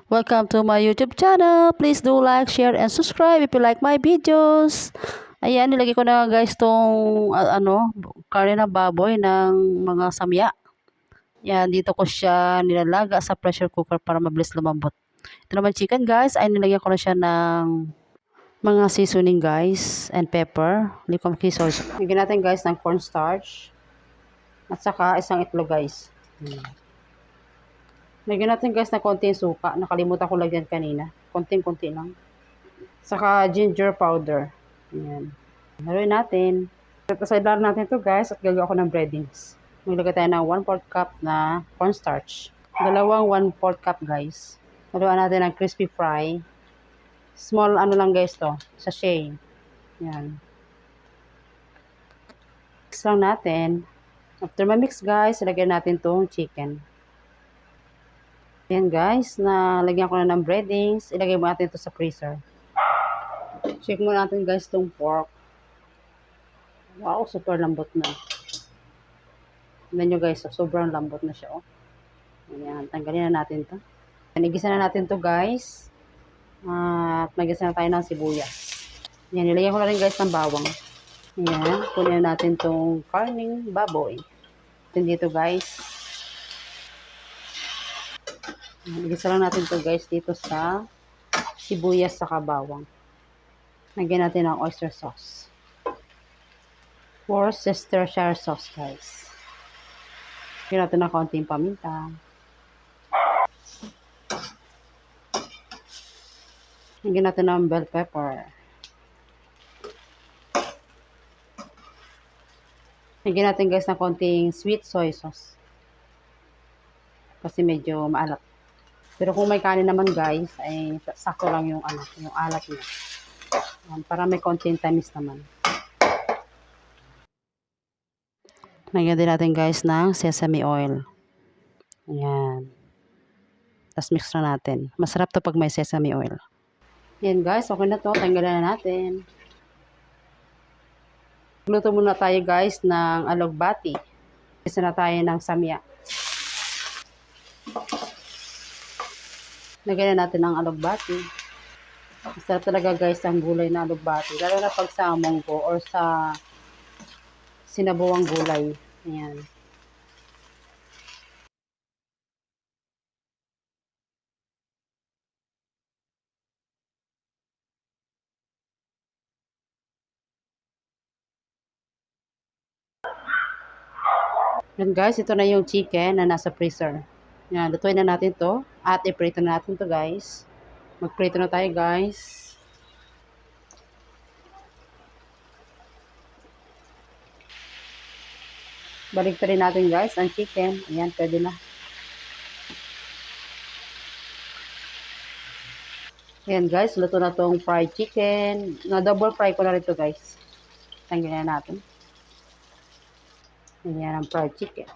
Welcome to my YouTube channel. Please do like, share, and subscribe if you like my videos. Ayan, nilagay ko na guys tong karne na baboy ng mga samya. Yan, dito ko siya nilalaga sa pressure cooker para mabilis lumambot. Ito naman chicken guys, ay nilagyan ko na siya ng mga seasoning guys and pepper. Likom soy. Lagyan natin guys ng cornstarch at saka isang itlog guys. Lagyan natin guys na konting suka. Nakalimutan ko lagyan kanina. Konting-konti lang. Saka ginger powder. Ayan. Haluin natin. Tasailan natin to guys at gagawa ko ng breadings. Maglagay tayo ng 1/4 cup na cornstarch. Dalawang 1/4 cup guys. Haluan natin ng crispy fry. Small ano lang guys to. Sachet. Ayan. Mix lang natin. After ma-mix guys, ilagyan natin tong chicken. Ayan guys, nalagyan ko na ng breadings. Ilagay mo natin ito sa freezer. Check mo natin guys itong pork. Wow, super lambot na. Tignan nyo guys, sobrang lambot na siya. Oh. Ayan, tanggalin na natin ito. Igisa na natin ito guys. At magisa na tayo ng sibuyas. Ayan, nilagyan ko na rin guys ng bawang. Ayan, kunin natin itong karning baboy. Ayan dito guys. Igisa lang natin ito guys dito sa sibuyas sa bawang. Lagyan natin ng oyster sauce. Worcestershire sauce guys. Lagyan natin ng konting paminta. Lagyan natin ng bell pepper. Lagyan natin guys ng konting sweet soy sauce. Kasi medyo maalat. Pero kung may kanin naman guys, ay sakto lang yung yung alat niya. Para may konting tamis naman. Lagyan din natin guys ng sesame oil. Ayan. Tapos mix na natin. Masarap to pag may sesame oil. Ayan guys, okay na to. Tanggalan na natin. Luto muna tayo guys ng alugbati. Isa na tayo ng samya. Lagyan na natin ng alugbati. Masarap talaga guys ang gulay na alugbati. Lalo na pag sa munggo or sa sinabuang gulay. Ayan. Yan guys, ito na yung chicken na nasa freezer. Yan, lutuin na natin to. At i-prito na natin to guys. Mag-prito na tayo guys. Balik rin natin guys ang chicken. Ayan, pwede na. Ayan guys, luto na tong fried chicken. Na-double fry ko na rin to guys. Tanggalin na natin. Ayan ang fried chicken.